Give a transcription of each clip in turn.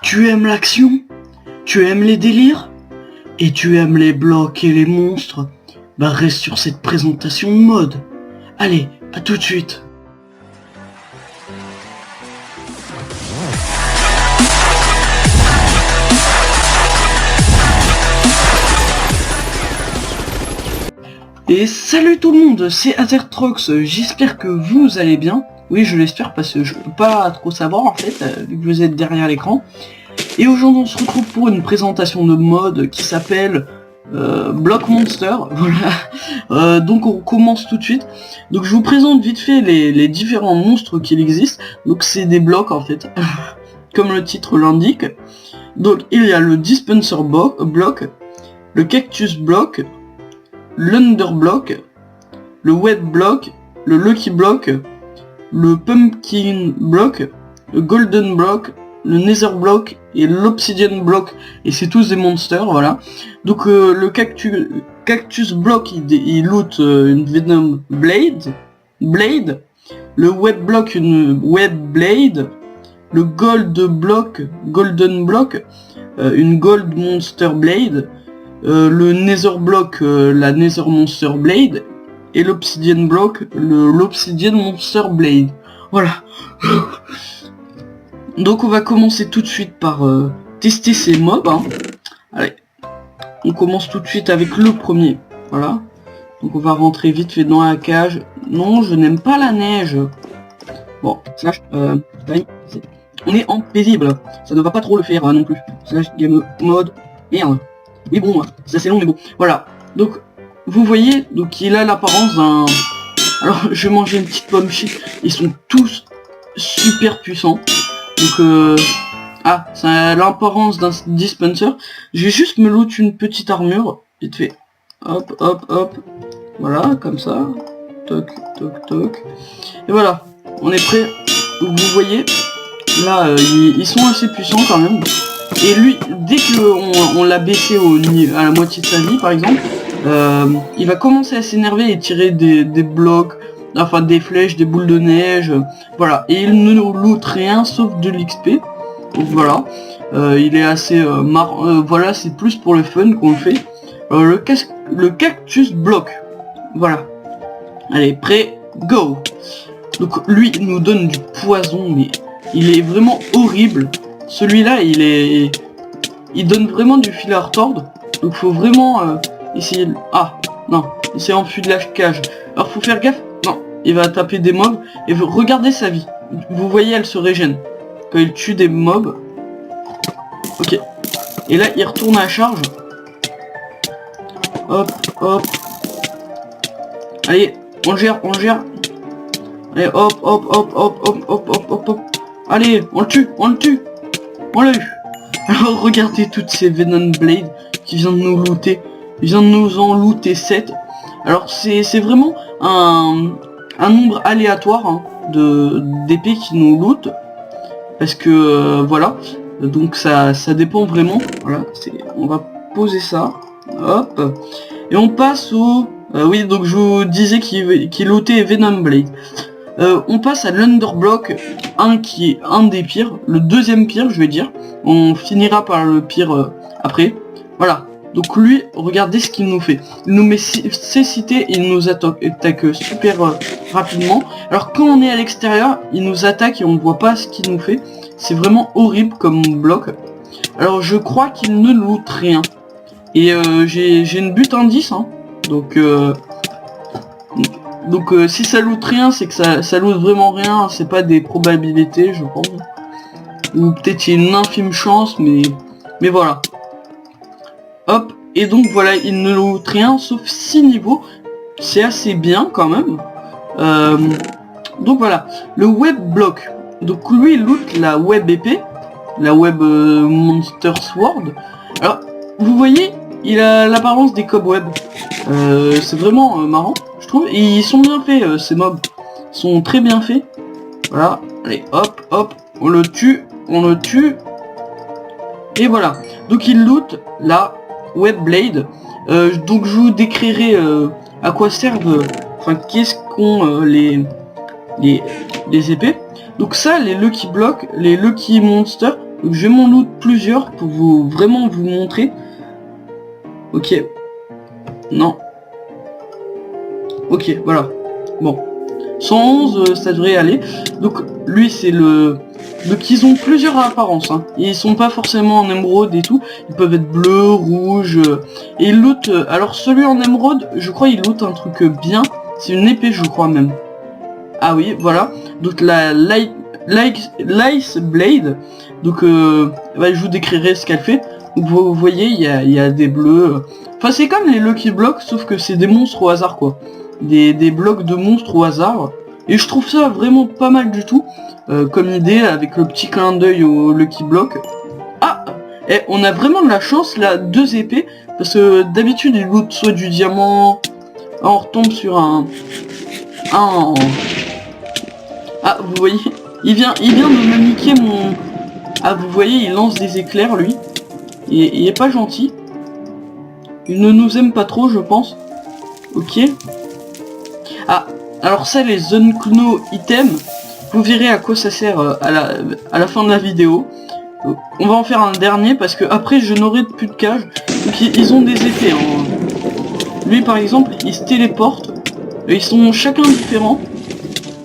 Tu aimes l'action? Tu aimes les délires? Et tu aimes les blocs et les monstres? Bah reste sur cette présentation de mode. Allez, à tout de suite. Et salut tout le monde, c'est Azertrox, j'espère que vous allez bien. Oui, je l'espère parce que je peux pas trop savoir en fait, vu que vous êtes derrière l'écran. Et aujourd'hui on se retrouve pour une présentation de mode qui s'appelle Block Monster, voilà. Donc on commence tout de suite. Donc je vous présente vite fait les différents monstres qu'il existe. Donc c'est des blocs en fait, comme le titre l'indique. Donc il y a le Dispenser Block, le Cactus Block, l'Underblock, le Wet Block, le Lucky Block, le Pumpkin Block, le Golden Block, le Nether Block et l'Obsidian Block. Et c'est tous des monsters, voilà. Donc le Cactus Block, il loot une Venom Blade, le Web Block, une Web Blade, le Golden Block, une Gold Monster Blade, le Nether Block, la Nether Monster Blade, et l'Obsidian Block, l'Obsidian Monster Blade. Voilà. Donc on va commencer tout de suite par tester ces mobs. Hein. Allez, on commence tout de suite avec le premier. Voilà. Donc on va rentrer vite fait dans la cage. Non, je n'aime pas la neige. Bon, slash, on est en paisible. Ça ne va pas trop le faire non plus. Slash game mode. Merde. Mais bon, c'est assez long, mais bon. Voilà. Donc, vous voyez, donc il a l'apparence d'un... Alors, je vais manger une petite pomme chic. Ils sont tous super puissants. Donc, ah, ça a l'apparence d'un dispenser. Je vais juste me loot une petite armure. Vite fait. Hop, hop, hop. Voilà, comme ça. Toc, toc, toc. Et voilà. On est prêt. Donc, vous voyez, là, ils sont assez puissants quand même. Et lui, dès qu'on l'a baissé à la moitié de sa vie, par exemple, il va commencer à s'énerver et tirer des blocs, enfin des flèches, des boules de neige, voilà. Et il ne loot rien sauf de l'XP. Donc voilà, il est assez marrant. Voilà, c'est plus pour le fun qu'on le fait. Le Cactus Block, voilà. Allez, prêt, go. Donc lui, il nous donne du poison, mais il est vraiment horrible. Celui-là, il donne vraiment du fil à retordre. Donc faut vraiment essayer de... Ah, non, il s'est enfui de la cage. Alors faut faire gaffe. Non, il va taper des mobs. Et regardez sa vie. Vous voyez, elle se régène. Quand il tue des mobs. Ok. Et là, il retourne à la charge. Hop, hop. Allez, on gère. Allez, hop, hop, hop, hop, hop, hop, hop, hop, hop. Allez, on le tue. On l'a eu. Alors regardez toutes ces Venom Blade qui vient de nous looter. Il vient de nous en looter 7. Alors c'est vraiment un nombre aléatoire hein, d'épées qui nous loot. Parce que voilà. Donc ça dépend vraiment. Voilà. On va poser ça. Hop. Et on passe au... oui, donc je vous disais qu'il lootait Venom Blade. On passe à l'Underblock, qui est un des pires, le deuxième pire je vais dire, on finira par le pire après, voilà, donc lui, regardez ce qu'il nous fait, il nous met cécité, il nous attaque super rapidement, alors quand on est à l'extérieur, il nous attaque et on ne voit pas ce qu'il nous fait, c'est vraiment horrible comme bloc, alors je crois qu'il ne loot rien, et j'ai une butte indice, hein, donc si ça loot rien, c'est que ça loot vraiment rien, c'est pas des probabilités, je pense. Ou peut-être il y a une infime chance, mais voilà. Hop, et donc voilà, il ne loot rien, sauf 6 niveaux. C'est assez bien quand même. Donc voilà, le Web Block. Donc lui, il loot la Web épée, la Web Monster Sword. Alors, vous voyez, il a l'apparence des cobwebs. C'est vraiment marrant. Je trouve, et ils sont bien faits, ces mobs. Ils sont très bien faits. Voilà. Allez, hop, hop. On le tue. Et voilà. Donc il loot la Web Blade. Donc je vous décrirai à quoi servent... Enfin, qu'est-ce qu'ont les épées. Donc ça, les Lucky Block, les Lucky Monsters, Donc je vais m'en loot plusieurs pour vous vraiment vous montrer. Ok. Non. Ok, voilà. Bon. 111, ça devrait aller. Donc lui c'est le... Donc ils ont plusieurs apparences. Hein. Ils sont pas forcément en émeraude et tout. Ils peuvent être bleus, rouges. Et ils lootent... alors celui en émeraude, je crois il loot un truc bien. C'est une épée je crois même. Ah oui, voilà. Donc la Lice Blade. Donc bah, je vous décrirai ce qu'elle fait. Donc vous voyez, il y a des bleus. Enfin c'est comme les Lucky Blocks, sauf que c'est des monstres au hasard quoi. Des blocs de monstres au hasard. Et je trouve ça vraiment pas mal du tout. Comme idée, avec le petit clin d'œil au Lucky Block. Ah, et on a vraiment de la chance là, 2 épées. Parce que d'habitude il loot soit du diamant. Ah, on retombe sur un... Ah, vous voyez, il vient de me niquer mon... Ah, vous voyez, il lance des éclairs, lui. Il est pas gentil. Il ne nous aime pas trop, je pense. Ok. Ah, alors ça, les Unkno items, vous verrez à quoi ça sert à la fin de la vidéo. On va en faire un dernier, parce que après, je n'aurai plus de cage. Donc, ils ont des effets. Hein. Lui, par exemple, il se téléporte. Ils sont chacun différents.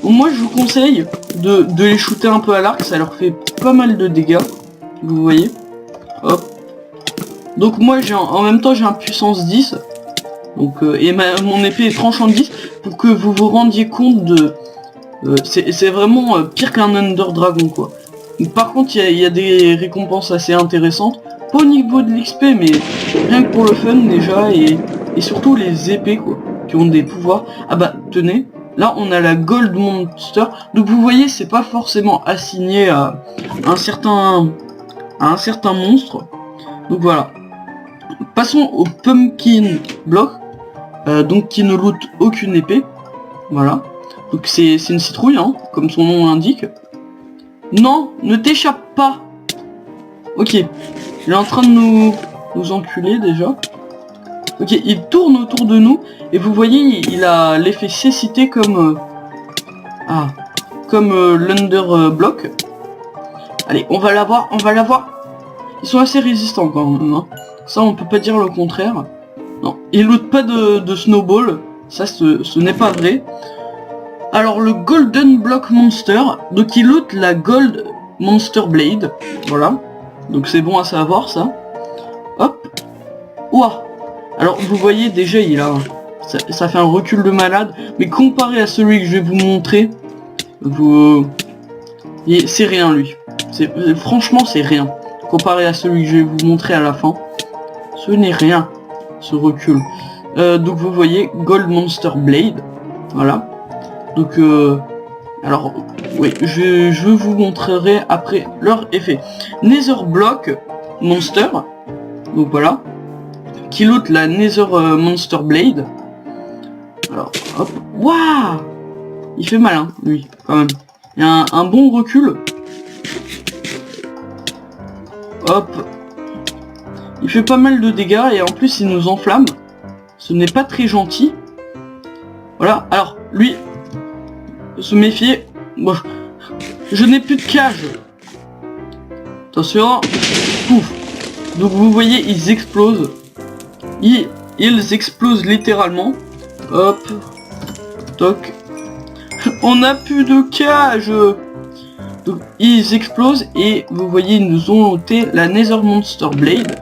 Moi je vous conseille de les shooter un peu à l'arc, ça leur fait pas mal de dégâts. Vous voyez. Hop. Donc moi en même temps j'ai un puissance 10. Donc et mon épée est tranchant 10 pour que vous vous rendiez compte de... c'est vraiment pire qu'un Under Dragon quoi. Par contre il y a des récompenses assez intéressantes. Pas au niveau de l'XP mais rien que pour le fun déjà et surtout les épées quoi. Qui ont des pouvoirs. Ah bah tenez. Là on a la Gold Monster. Donc vous voyez c'est pas forcément assigné à un certain monstre. Donc voilà. Passons au Pumpkin Block. Donc qui ne loot aucune épée. Voilà. Donc c'est une citrouille hein, comme son nom l'indique. Non, ne t'échappe pas. Ok. Il est en train de nous enculer déjà. Ok, il tourne autour de nous et vous voyez, il a l'effet cécité comme l'Under Block. Allez, on va l'avoir. Ils sont assez résistants quand même. Hein. Ça, on peut pas dire le contraire. Non, il loot pas de snowball. Ça, ce n'est pas vrai. Alors le Golden Block Monster, donc il loot la Gold Monster Blade. Voilà. Donc c'est bon à savoir ça. Hop. Ouah. Alors vous voyez déjà il a... Ça fait un recul de malade. Mais comparé à celui que je vais vous montrer, c'est rien lui. Franchement c'est rien. Comparé à celui que je vais vous montrer à la fin. Ce n'est rien. Ce recul. Donc vous voyez Gold Monster Blade. Voilà. Donc alors oui je vous montrerai après leur effet. Nether Block Monster. Donc voilà. Qui loot la Nether Monster Blade. Alors, hop. Waouh. Il fait mal, hein, lui, quand même. Il y a un bon recul. Hop. Il fait pas mal de dégâts et en plus il nous enflamme. Ce n'est pas très gentil. Voilà, alors, lui, se méfier. Bon, je n'ai plus de cage. Attention. Pouf. Donc vous voyez, ils explosent. Ils explosent littéralement. Hop. Toc. On n'a plus de cage. Donc ils explosent et vous voyez ils nous ont ôté la Nether Monster Blade.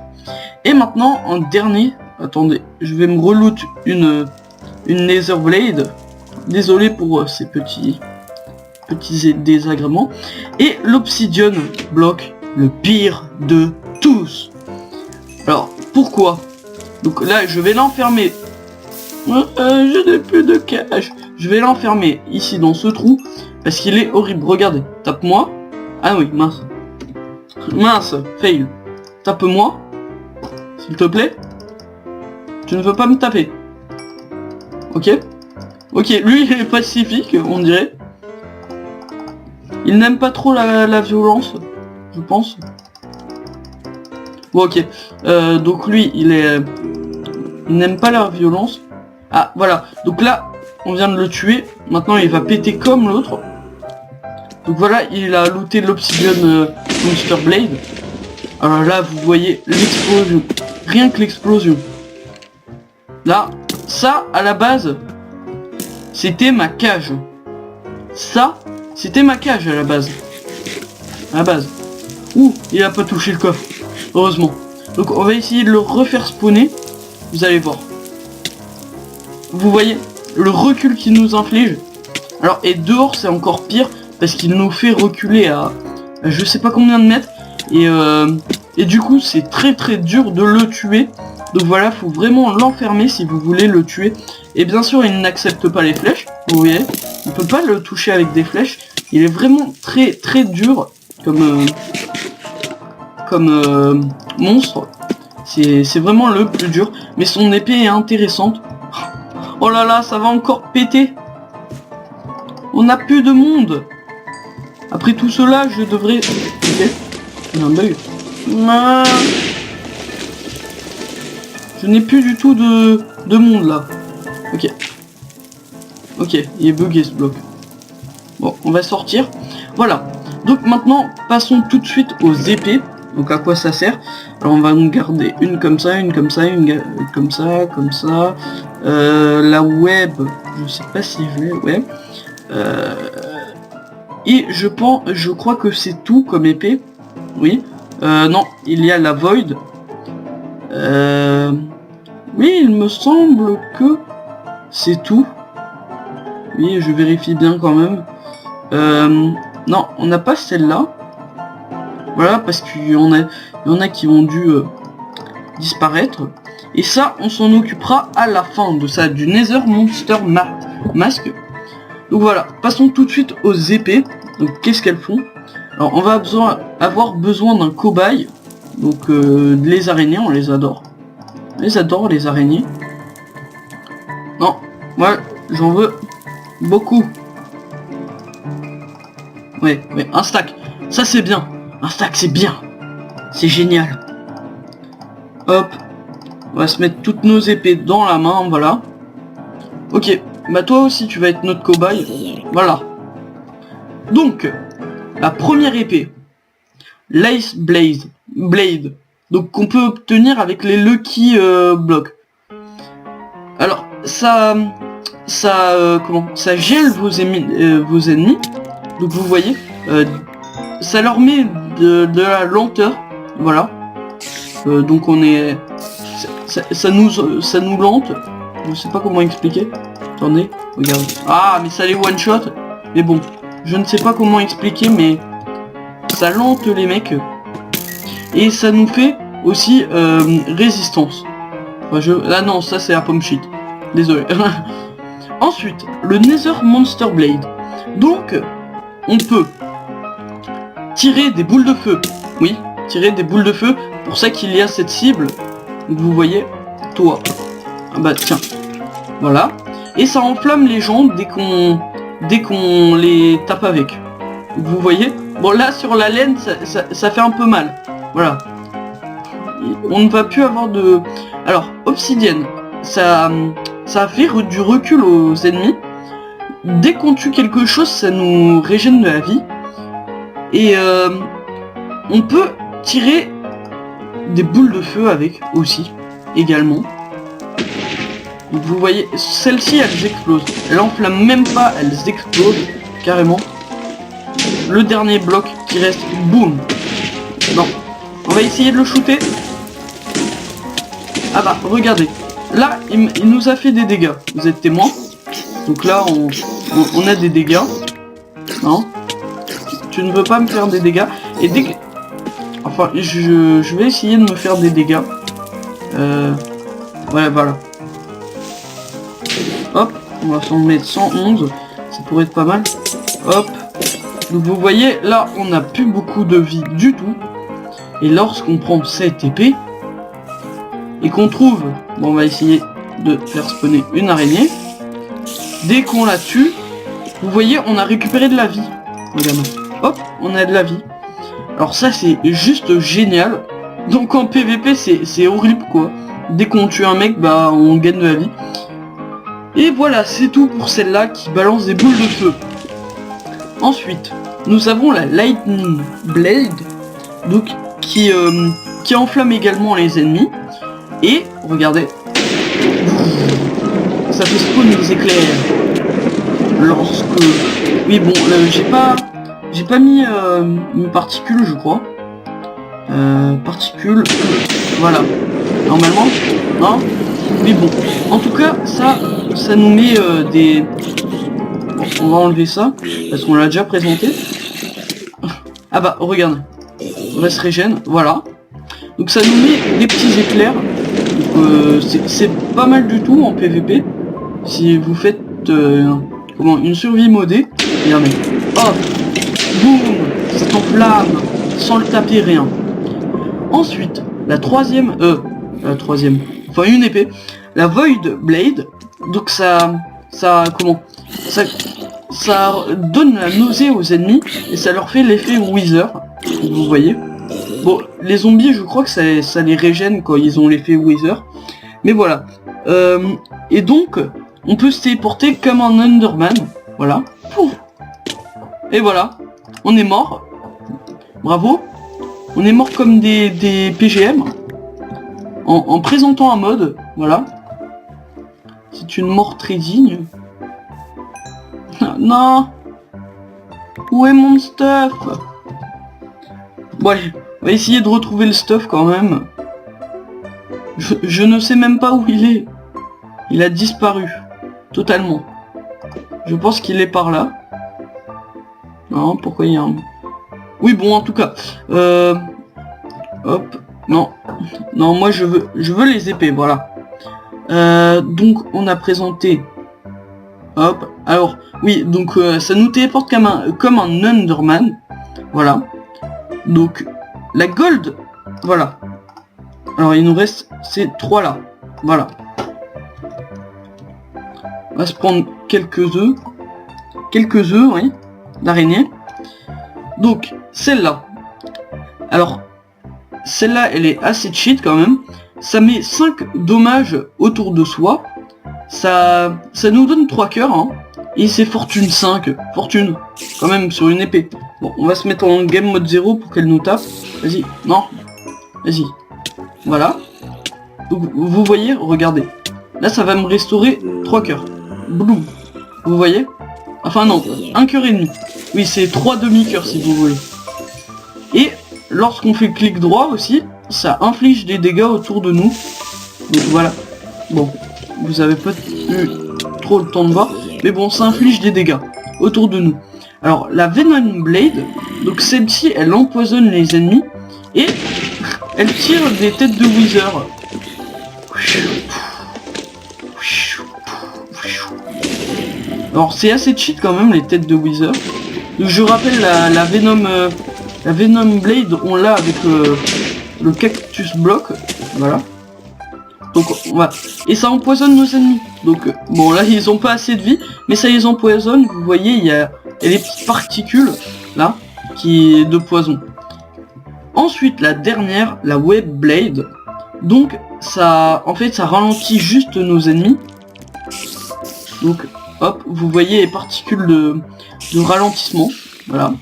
Et maintenant en dernier. Attendez, je vais me reloot une Nether Blade. Désolé pour ces petits désagréments. Et l'Obsidian Block, le pire de tous. Alors pourquoi? Donc là, je vais l'enfermer. Je n'ai plus de cage. Je vais l'enfermer ici dans ce trou. Parce qu'il est horrible. Regardez. Tape-moi. Ah oui, mince. Mince. Fail. Tape-moi. S'il te plaît. Tu ne veux pas me taper. Ok. Ok, lui il est pacifique, on dirait. Il n'aime pas trop la violence. Je pense. Bon ok. Donc lui, il n'aime pas la violence. Ah voilà. Donc là, on vient de le tuer. Maintenant, il va péter comme l'autre. Donc voilà, il a looté l'Obsidian Monster Blade. Alors là, vous voyez l'explosion. Rien que l'explosion. Là, ça, à la base, c'était ma cage. Ça, c'était ma cage à la base. À la base. Ouh, il a pas touché le coffre. Heureusement. Donc on va essayer de le refaire spawner. Vous allez voir. Vous voyez le recul qu'il nous inflige. Alors, et dehors, c'est encore pire. Parce qu'il nous fait reculer à je sais pas combien de mètres. Et du coup, c'est très très dur de le tuer. Donc voilà, faut vraiment l'enfermer si vous voulez le tuer. Et bien sûr, il n'accepte pas les flèches. Vous voyez, on peut pas le toucher avec des flèches. Il est vraiment très très dur comme monstre. C'est vraiment le plus dur. Mais son épée est intéressante. Oh là là, ça va encore péter. On n'a plus de monde. Après tout cela, je devrais... Ok. Il y a un bug. Ah. Je n'ai plus du tout de monde là. Ok. Ok, il est bugué ce bloc. Bon, on va sortir. Voilà. Donc maintenant, passons tout de suite aux épées. Donc à quoi ça sert? Alors on va nous garder une comme ça, une comme ça, une comme ça, comme ça. La web, je sais pas si je l'ai, ouais. Et je crois que c'est tout comme épée. Oui. Non, il y a la Void. Oui, il me semble que c'est tout. Oui, je vérifie bien quand même. Non, on n'a pas celle-là. Voilà, parce qu'il y en a qui ont dû disparaître. Et ça, on s'en occupera à la fin de ça, du Nether Monster Mask. Donc voilà, passons tout de suite aux épées. Donc qu'est-ce qu'elles font? Alors on va avoir besoin d'un cobaye. Donc les araignées, on les adore. On les adore, les araignées. Non, moi j'en veux beaucoup. Ouais, un stack. Ça c'est bien. Un stack c'est bien. C'est génial. Hop. On va se mettre toutes nos épées dans la main, voilà. Ok. Bah toi aussi tu vas être notre cobaye. Voilà. Donc, la première épée. L'Ice Blade. Donc qu'on peut obtenir avec les Lucky Blocks. Alors, ça gèle vos ennemis. Donc vous voyez, ça leur met de la lenteur. Voilà. Donc on est... Ça nous lente. Je sais pas comment expliquer. Attendez, regarde. Ah, mais ça les one shot. Mais bon, je ne sais pas comment expliquer, mais ça lente les mecs. Et ça nous fait aussi résistance. Enfin, ah non, ça c'est la pomme shit. Désolé. Ensuite, le Nether Monster Blade. Donc, on peut tirer des boules de feu. Oui, tirer des boules de feu. Pour ça qu'il y a cette cible. Vous voyez, toi. Ah bah tiens. Voilà. Et ça enflamme les gens dès qu'on les tape avec. Vous voyez. Bon là sur la laine ça fait un peu mal. Voilà. On ne va plus avoir de... Alors, obsidienne. Ça fait du recul aux ennemis. Dès qu'on tue quelque chose, ça nous régène de la vie. Et on peut tirer des boules de feu avec aussi, également. Donc vous voyez, celles-ci elles explosent. Elles enflamment même pas, elles explosent carrément. Le dernier bloc qui reste, boum. Non, on va essayer de le shooter. Ah bah regardez, là il nous a fait des dégâts. Vous êtes témoins. Donc là on a des dégâts. Non, tu ne veux pas me faire des dégâts. Et dès que... Enfin je vais essayer de me faire des dégâts. Ouais voilà. Hop, on va s'en mettre 111. Ça pourrait être pas mal. Hop. Donc vous voyez, là on n'a plus beaucoup de vie du tout. Et lorsqu'on prend cette épée et qu'on trouve, bon on va essayer de faire spawner une araignée. Dès qu'on la tue, vous voyez on a récupéré de la vie. Regarde. Hop, on a de la vie. Alors ça c'est juste génial. Donc en PVP c'est horrible quoi. Dès qu'on tue un mec, bah on gagne de la vie. Et voilà, c'est tout pour celle-là qui balance des boules de feu. Ensuite, nous avons la Lightning Blade. donc qui enflamme également les ennemis. Et regardez, ça fait spawn des éclairs. Lorsque... Oui bon, j'ai pas mis une particule je crois. Particule, voilà. Normalement, non. Mais bon, en tout cas, ça nous met des... Bon, on va enlever ça, parce qu'on l'a déjà présenté. Ah bah, regarde. On va se régène, voilà. Donc ça nous met des petits éclairs. C'est pas mal du tout en PVP. Si vous faites une survie modée, regardez. Hop, boum, ça t'enflamme, sans le taper rien. Ensuite, la troisième, enfin une épée, la Void Blade. Donc ça donne la nausée aux ennemis et ça leur fait l'effet Wither. Vous voyez. Bon, les zombies, je crois que ça les régène quand ils ont l'effet Wither. Mais voilà. Et donc, on peut se téléporter comme un Enderman. Voilà. Pouf. Et voilà. On est mort. Bravo. On est mort comme des PGM. En présentant un mode. Voilà. C'est une mort très digne. Non. Où est mon stuff? Bon allez, on va essayer de retrouver le stuff quand même. Je ne sais même pas où il est. Il a disparu. Totalement. Je pense qu'il est par là. Non, pourquoi il y a un... Oui bon en tout cas. Hop. Non. Non, moi je veux les épées, voilà. Donc on a présenté... Hop. Alors, oui, donc ça nous téléporte comme un Enderman. Voilà. Donc, la gold, voilà. Alors, il nous reste ces trois là. Voilà. On va se prendre quelques œufs. Quelques œufs, oui. D'araignée. Donc, celle-là. Alors, celle-là, elle est assez cheat quand même. Ça met 5 dommages autour de soi. Ça nous donne 3 cœurs, hein. Et c'est fortune 5. Fortune. Quand même, sur une épée. Bon, on va se mettre en game mode 0 pour qu'elle nous tape. Vas-y. Non. Vas-y. Voilà. Donc, vous voyez, regardez. Là, ça va me restaurer 3 cœurs. Boum. Vous voyez? Enfin, non. 1 cœur et demi. Oui, c'est 3 demi-cœurs, si vous voulez. Et, lorsqu'on fait clic droit aussi, ça inflige des dégâts autour de nous. Donc, voilà. Bon. Vous avez pas eu trop le temps de voir. Mais bon, ça inflige des dégâts autour de nous. Alors, la Venom Blade, donc celle-ci, elle empoisonne les ennemis. Et elle tire des têtes de Wither. Alors, c'est assez cheat quand même, les têtes de Wither. Donc, je rappelle, la Venom Blade, on l'a avec le Cactus Block. Voilà. Donc voilà. Et ça empoisonne nos ennemis. Donc bon là ils ont pas assez de vie, mais ça les empoisonne. Vous voyez, il y a les petites particules là qui de poison. Ensuite la dernière, la Web Blade. Donc ça en fait ça ralentit juste nos ennemis. Donc hop, vous voyez les particules de ralentissement. Voilà.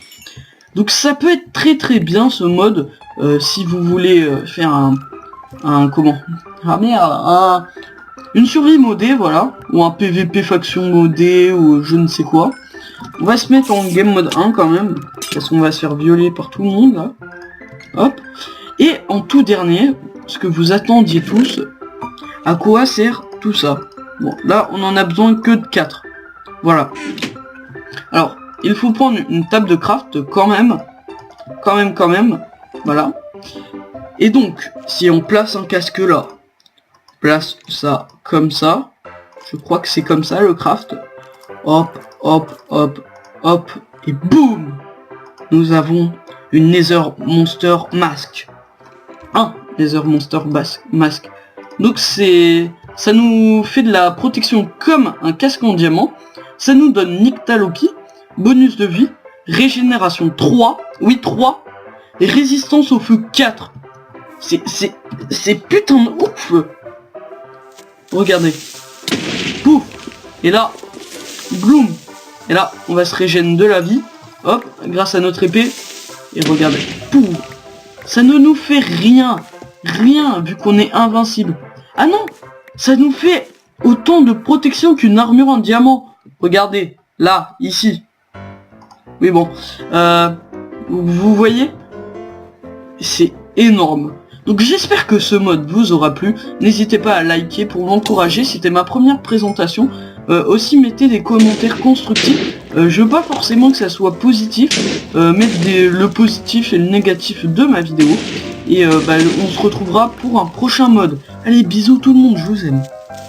Donc ça peut être très très bien ce mode si vous voulez faire une survie modée, voilà, ou un PVP faction modé, ou je ne sais quoi. On va se mettre en game mode 1 quand même, parce qu'on va se faire violer par tout le monde, là. Hop. Et en tout dernier, ce que vous attendiez tous, à quoi sert tout ça? Bon, là, on en a besoin que de 4. Voilà. Alors, il faut prendre une table de craft quand même. Quand même. Voilà. Et donc, si on place un casque là, place ça comme ça, je crois que c'est comme ça le craft, hop, hop, hop, hop, et boum, nous avons une Nether Monster Mask. Un Nether Monster Mask. Donc ça nous fait de la protection comme un casque en diamant, ça nous donne Nyctalopi, bonus de vie, régénération 3, oui 3, et résistance au feu 4. C'est putain de ouf. Regardez. Pouf. Et là, bloom. Et là, on va se régénérer de la vie. Hop, grâce à notre épée. Et regardez. Pouf. Ça ne nous fait rien. Rien, vu qu'on est invincible. Ah non, ça nous fait autant de protection qu'une armure en diamant. Regardez, là, ici. Oui bon, vous voyez, c'est énorme. Donc j'espère que ce mode vous aura plu. N'hésitez pas à liker pour m'encourager. C'était ma première présentation. Aussi mettez des commentaires constructifs. Je veux pas forcément que ça soit positif. Mettre le positif et le négatif de ma vidéo. Et on se retrouvera pour un prochain mode. Allez, bisous tout le monde, je vous aime.